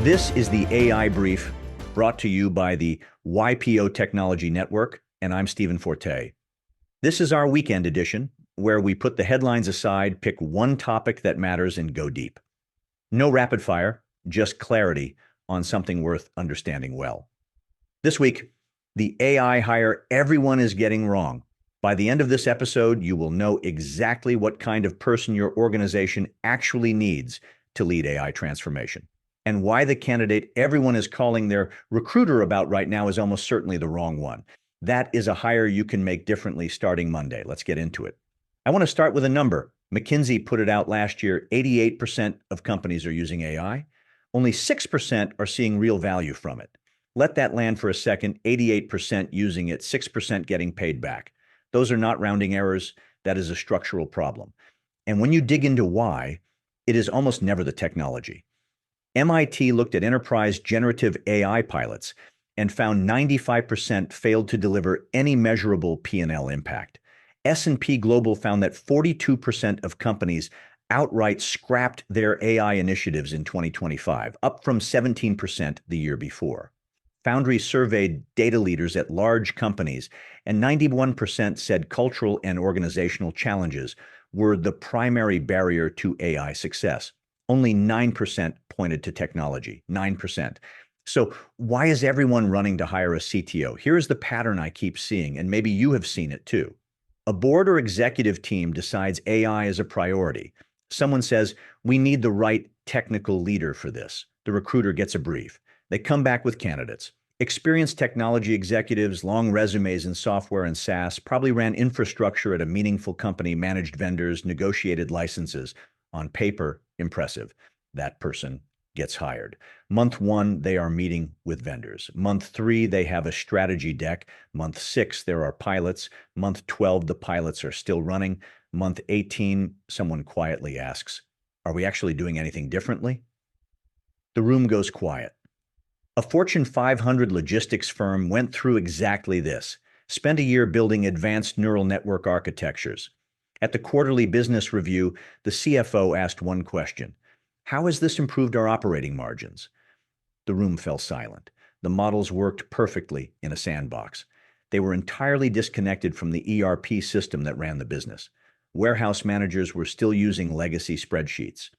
This is the AI Brief brought to you by the YPO Technology Network, and I'm Stephen Forte. This is our weekend edition where we put the headlines aside, pick one topic that matters, and go deep. No rapid fire, just clarity on something worth understanding well. This week, the AI hire everyone is getting wrong. By the end of this episode, you will know exactly what kind of person your organization actually needs to lead AI transformation, and why the candidate everyone is calling their recruiter about right now is almost certainly the wrong one. That is a hire you can make differently starting Monday. Let's get into it. I want to start with a number. McKinsey put it out last year, 88% of companies are using AI. Only 6% are seeing real value from it. Let that land for a second, 88% using it, 6% getting paid back. Those are not rounding errors. That is a structural problem. And when you dig into why, it is almost never the technology. MIT looked at enterprise generative AI pilots and found 95% failed to deliver any measurable P&L impact. S&P Global found that 42% of companies outright scrapped their AI initiatives in 2025, up from 17% the year before. Foundry surveyed data leaders at large companies, and 91% said cultural and organizational challenges were the primary barrier to AI success. Only 9% pointed to technology, 9%. So why is everyone running to hire a CTO? Here's the pattern I keep seeing, and maybe you have seen it too. A board or executive team decides AI is a priority. Someone says, we need the right technical leader for this. The recruiter gets a brief. They come back with candidates. Experienced technology executives, long resumes in software and SaaS, probably ran infrastructure at a meaningful company, managed vendors, negotiated licenses. On paper, impressive. That person gets hired. Month 1, they are meeting with vendors. Month 3, they have a strategy deck. Month 6, there are pilots. Month 12, the pilots are still running. Month 18, someone quietly asks, are we actually doing anything differently? The room goes quiet. A Fortune 500 logistics firm went through exactly this, spent a year building advanced neural network architectures. At the quarterly business review, the CFO asked one question: how has this improved our operating margins? The room fell silent. The models worked perfectly in a sandbox. They were entirely disconnected from the ERP system that ran the business. Warehouse managers were still using legacy spreadsheets.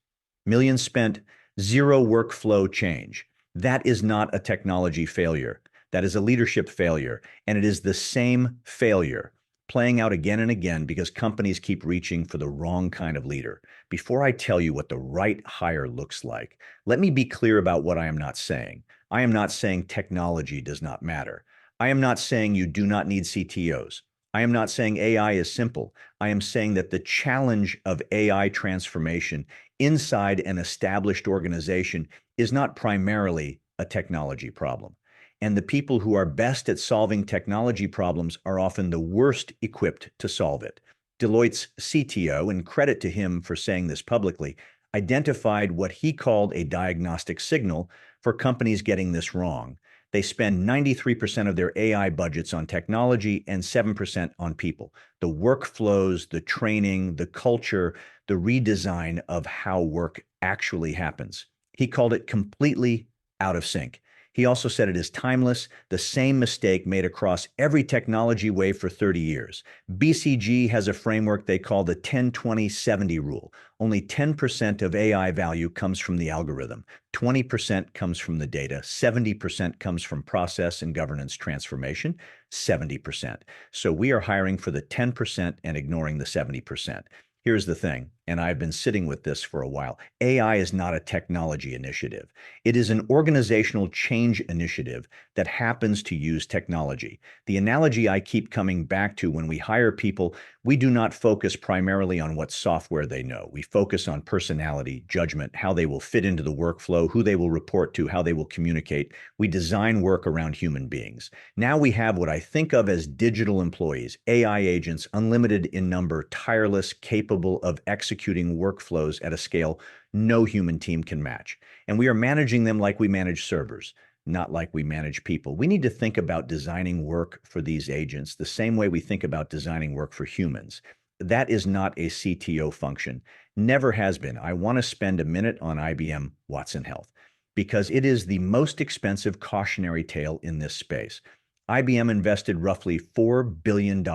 Millions spent, zero workflow change. That is not a technology failure. That is a leadership failure. And it is the same failure playing out again and again because companies keep reaching for the wrong kind of leader. Before I tell you what the right hire looks like, let me be clear about what I am not saying. I am not saying technology does not matter. I am not saying you do not need CTOs. I am not saying AI is simple. I am saying that the challenge of AI transformation inside an established organization is not primarily a technology problem. And the people who are best at solving technology problems are often the worst equipped to solve it. Deloitte's CTO, and credit to him for saying this publicly, identified what he called a diagnostic signal for companies getting this wrong. They spend 93% of their AI budgets on technology and 7% on people. The workflows, the training, the culture, the redesign of how work actually happens. He called it completely out of sync. He also said it is timeless, the same mistake made across every technology wave for 30 years. BCG has a framework they call the 10-20-70 rule. Only 10% of AI value comes from the algorithm, 20% comes from the data, 70% comes from process and governance transformation, 70%. So we are hiring for the 10% and ignoring the 70%. Here's the thing, and I've been sitting with this for a while. AI is not a technology initiative. It is an organizational change initiative that happens to use technology. The analogy I keep coming back to: when we hire people, we do not focus primarily on what software they know. We focus on personality, judgment, how they will fit into the workflow, who they will report to, how they will communicate. We design work around human beings. Now we have what I think of as digital employees, AI agents, unlimited in number, tireless, capable of executing workflows at a scale no human team can match. And we are managing them like we manage servers, not like we manage people. We need to think about designing work for these agents the same way we think about designing work for humans. That is not a CTO function. Never has been. I want to spend a minute on IBM Watson Health, because it is the most expensive cautionary tale in this space. IBM invested roughly $4 billion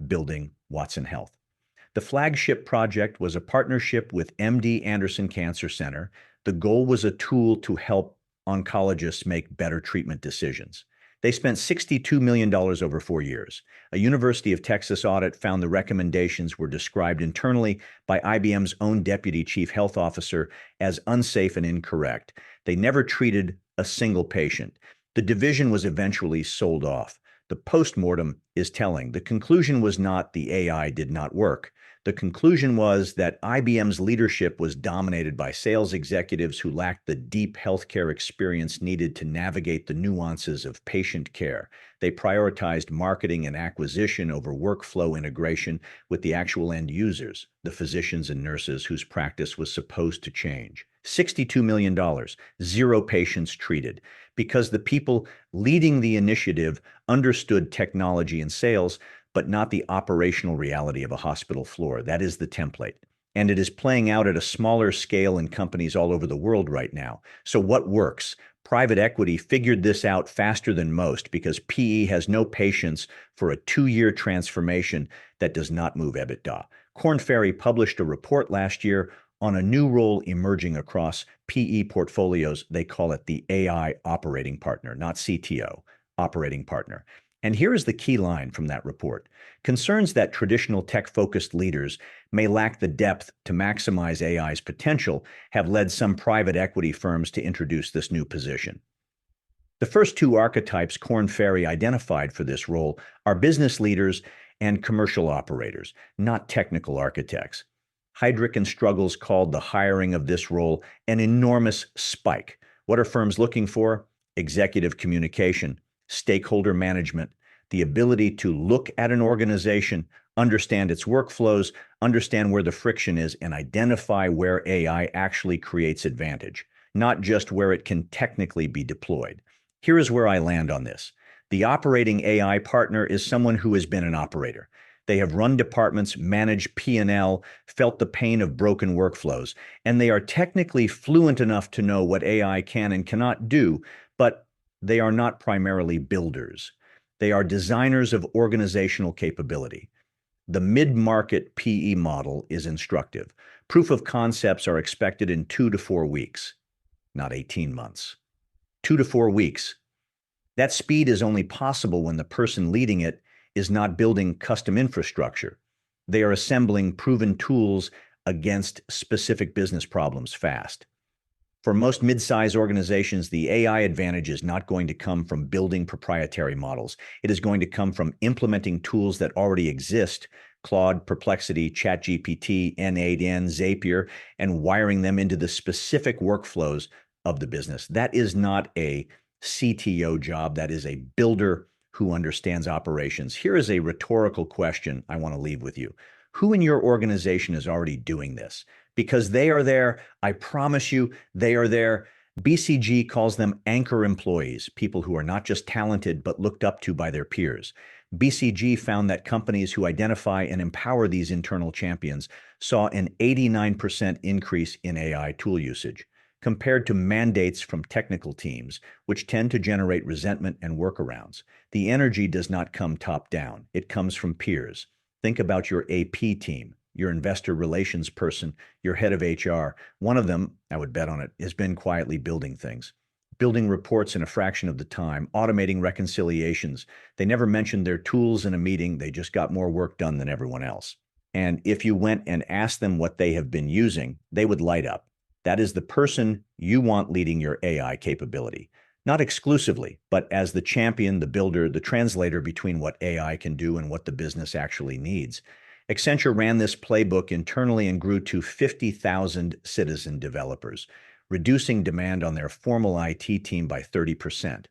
building Watson Health. The flagship project was a partnership with MD Anderson Cancer Center. The goal was a tool to help oncologists make better treatment decisions. They spent $62 million over 4 years. A University of Texas audit found the recommendations were described internally by IBM's own deputy chief health officer as unsafe and incorrect. They never treated a single patient. The division was eventually sold off. The postmortem is telling. The conclusion was not the AI did not work. The conclusion was that IBM's leadership was dominated by sales executives who lacked the deep healthcare experience needed to navigate the nuances of patient care. They prioritized marketing and acquisition over workflow integration with the actual end users, the physicians and nurses whose practice was supposed to change. $62 million, zero patients treated, because the people leading the initiative understood technology and sales, but not the operational reality of a hospital floor. That is the template. And it is playing out at a smaller scale in companies all over the world right now. So what works? Private equity figured this out faster than most because PE has no patience for a 2-year transformation that does not move EBITDA. Korn Ferry published a report last year on a new role emerging across PE portfolios. They call it the AI operating partner, not CTO, operating partner. And here is the key line from that report. Concerns that traditional tech-focused leaders may lack the depth to maximize AI's potential have led some private equity firms to introduce this new position. The first two archetypes Korn Ferry identified for this role are business leaders and commercial operators, not technical architects. Heidrick & Struggles called the hiring of this role an enormous spike. What are firms looking for? Executive communication, stakeholder management, the ability to look at an organization, understand its workflows, understand where the friction is, and identify where AI actually creates advantage, not just where it can technically be deployed. Here is where I land on this. The operating AI partner is someone who has been an operator. They have run departments, managed P&L, felt the pain of broken workflows, and they are technically fluent enough to know what AI can and cannot do, but they are not primarily builders. They are designers of organizational capability. The mid-market PE model is instructive. Proof of concepts are expected in 2 to 4 weeks, not 18 months. 2 to 4 weeks. That speed is only possible when the person leading it is not building custom infrastructure. They are assembling proven tools against specific business problems fast. For most mid-size organizations, the AI advantage is not going to come from building proprietary models. It is going to come from implementing tools that already exist, Claude, Perplexity, ChatGPT, N8N, Zapier, and wiring them into the specific workflows of the business. That is not a CTO job. That is a builder who understands operations. Here is a rhetorical question I want to leave with you. Who in your organization is already doing this? Because they are there, I promise you, they are there. BCG calls them anchor employees, people who are not just talented, but looked up to by their peers. BCG found that companies who identify and empower these internal champions saw an 89% increase in AI tool usage, compared to mandates from technical teams, which tend to generate resentment and workarounds. The energy does not come top down, it comes from peers. Think about your AP team, your investor relations person, your head of HR. One of them, I would bet on it, has been quietly building things, building reports in a fraction of the time, automating reconciliations. They never mentioned their tools in a meeting. They just got more work done than everyone else. And if you went and asked them what they have been using, they would light up. That is the person you want leading your AI capability. Not exclusively, but as the champion, the builder, the translator between what AI can do and what the business actually needs. Accenture ran this playbook internally and grew to 50,000 citizen developers, reducing demand on their formal IT team by 30%.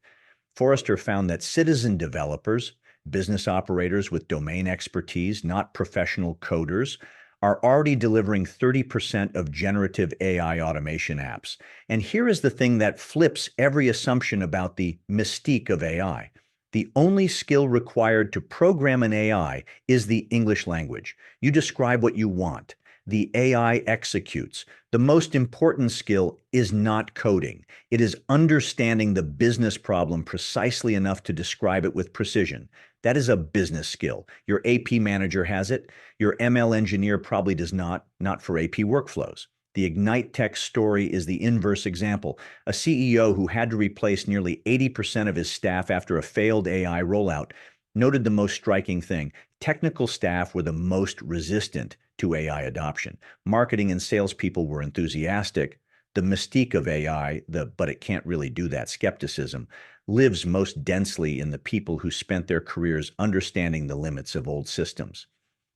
Forrester found that citizen developers, business operators with domain expertise, not professional coders, are already delivering 30% of generative AI automation apps. And here is the thing that flips every assumption about the mystique of AI. The only skill required to program an AI is the English language. You describe what you want. The AI executes. The most important skill is not coding. It is understanding the business problem precisely enough to describe it with precision. That is a business skill. Your AP manager has it. Your ML engineer probably does not for AP workflows. The Ignite Tech story is the inverse example. A CEO who had to replace nearly 80% of his staff after a failed AI rollout noted the most striking thing. Technical staff were the most resistant to AI adoption. Marketing and salespeople were enthusiastic. The mystique of AI, but it can't really do that skepticism, lives most densely in the people who spent their careers understanding the limits of old systems.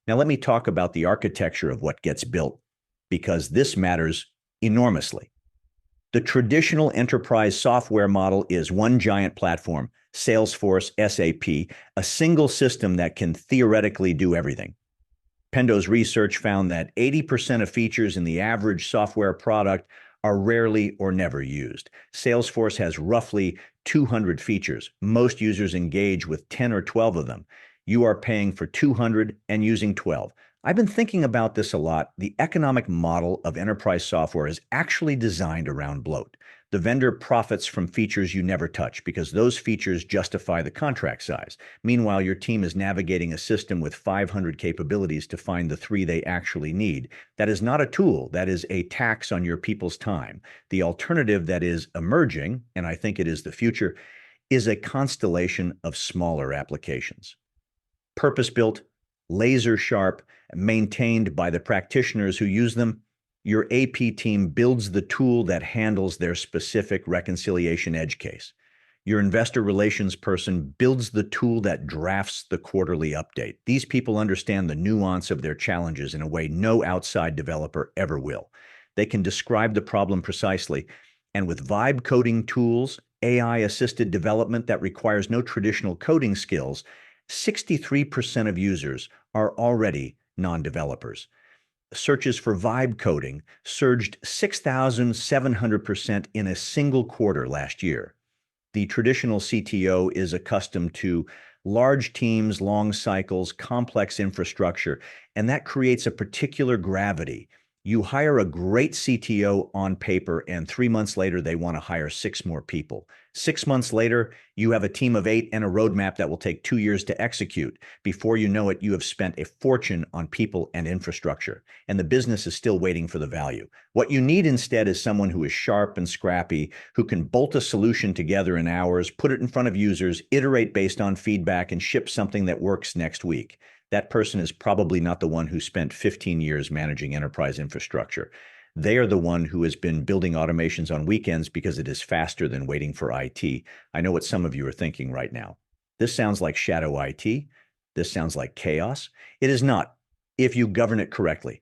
Now, let me talk about the architecture of what gets built, because this matters enormously. The traditional enterprise software model is one giant platform, Salesforce, SAP, a single system that can theoretically do everything. Pendo's research found that 80% of features in the average software product are rarely or never used. Salesforce has roughly 200 features. Most users engage with 10 or 12 of them. You are paying for 200 and using 12. I've been thinking about this a lot. The economic model of enterprise software is actually designed around bloat. The vendor profits from features you never touch because those features justify the contract size. Meanwhile, your team is navigating a system with 500 capabilities to find the 3 they actually need. That is not a tool. That is a tax on your people's time. The alternative that is emerging, and I think it is the future, is a constellation of smaller applications. Purpose-built, laser-sharp, maintained by the practitioners who use them. Your AP team builds the tool that handles their specific reconciliation edge case. Your investor relations person builds the tool that drafts the quarterly update. These people understand the nuance of their challenges in a way no outside developer ever will. They can describe the problem precisely, and with vibe coding tools, AI-assisted development that requires no traditional coding skills, 63% of users are already non-developers. Searches for vibe coding surged 6,700% in a single quarter last year. The traditional CTO is accustomed to large teams, long cycles, complex infrastructure, and that creates a particular gravity. You hire a great CTO on paper, and 3 months later, they want to hire 6 more people. 6 months later, you have a team of 8 and a roadmap that will take 2 years to execute. Before you know it, you have spent a fortune on people and infrastructure, and the business is still waiting for the value. What you need instead is someone who is sharp and scrappy, who can bolt a solution together in hours, put it in front of users, iterate based on feedback, and ship something that works next week. That person is probably not the one who spent 15 years managing enterprise infrastructure. They are the one who has been building automations on weekends because it is faster than waiting for IT. I know what some of you are thinking right now. This sounds like shadow IT. This sounds like chaos. It is not, if you govern it correctly.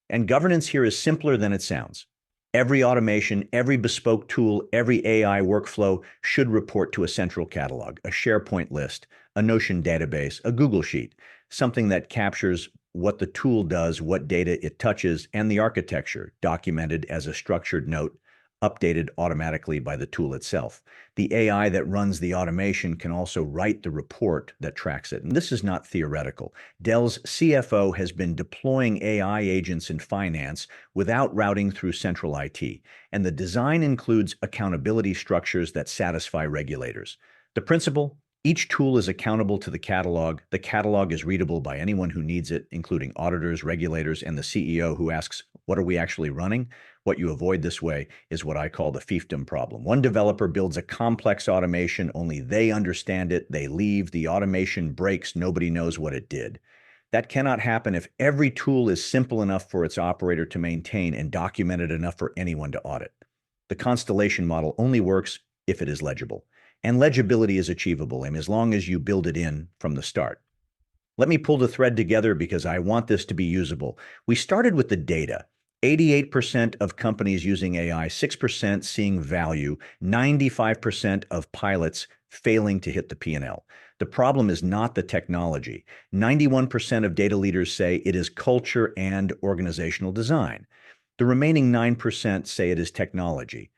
And governance here is simpler than it sounds. Every automation, every bespoke tool, every AI workflow should report to a central catalog, a SharePoint list, a Notion database, a Google Sheet, something that captures what the tool does, what data it touches, and the architecture, documented as a structured note, updated automatically by the tool itself. The AI that runs the automation can also write the report that tracks it. And this is not theoretical. Dell's CFO has been deploying AI agents in finance without routing through central IT. And the design includes accountability structures that satisfy regulators. The principle: each tool is accountable to the catalog. The catalog is readable by anyone who needs it, including auditors, regulators, and the CEO who asks, what are we actually running? What you avoid this way is what I call the fiefdom problem. One developer builds a complex automation, only they understand it, they leave, the automation breaks, nobody knows what it did. That cannot happen if every tool is simple enough for its operator to maintain and documented enough for anyone to audit. The constellation model only works if it is legible. And legibility is achievable, and as long as you build it in from the start. Let me pull the thread together because I want this to be usable. We started with the data. 88% of companies using AI, 6% seeing value, 95% of pilots failing to hit the P&L. The problem is not the technology. 91% of data leaders say it is culture and organizational design. The remaining 9% say it is technology.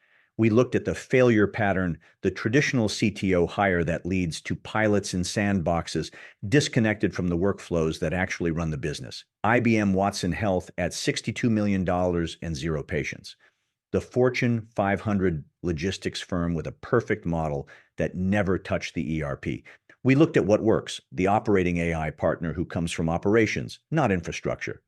We looked at the failure pattern, the traditional CTO hire that leads to pilots in sandboxes, disconnected from the workflows that actually run the business. IBM Watson Health at $62 million and zero patients. The Fortune 500 logistics firm with a perfect model that never touched the ERP. We looked at what works, the operating AI partner who comes from operations, not infrastructure.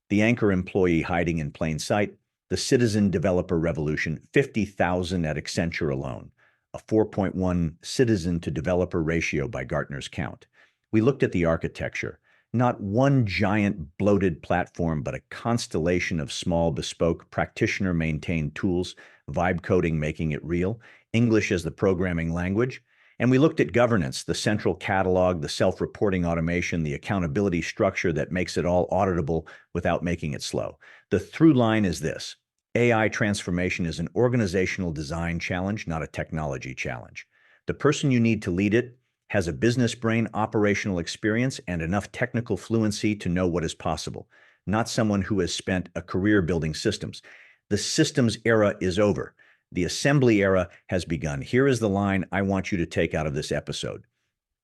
The anchor employee hiding in plain sight, the citizen developer revolution, 50,000 at Accenture alone, a 4.1 citizen to developer ratio by Gartner's count. We looked at the architecture, not one giant bloated platform, but a constellation of small bespoke practitioner-maintained tools, vibe coding making it real, English as the programming language. And we looked at governance, the central catalog, the self-reporting automation, the accountability structure that makes it all auditable without making it slow. The through line is this: AI transformation is an organizational design challenge, not a technology challenge. The person you need to lead it has a business brain, operational experience, and enough technical fluency to know what is possible, not someone who has spent a career building systems. The systems era is over. The assembly era has begun. Here is the line I want you to take out of this episode.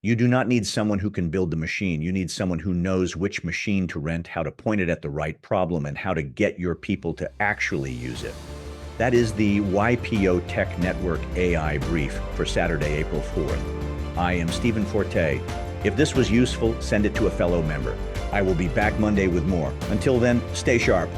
You do not need someone who can build the machine. You need someone who knows which machine to rent, how to point it at the right problem, and how to get your people to actually use it. That is the YPO Tech Network AI brief for Saturday, April 4th. I am Stephen Forte. If this was useful, send it to a fellow member. I will be back Monday with more. Until then, stay sharp.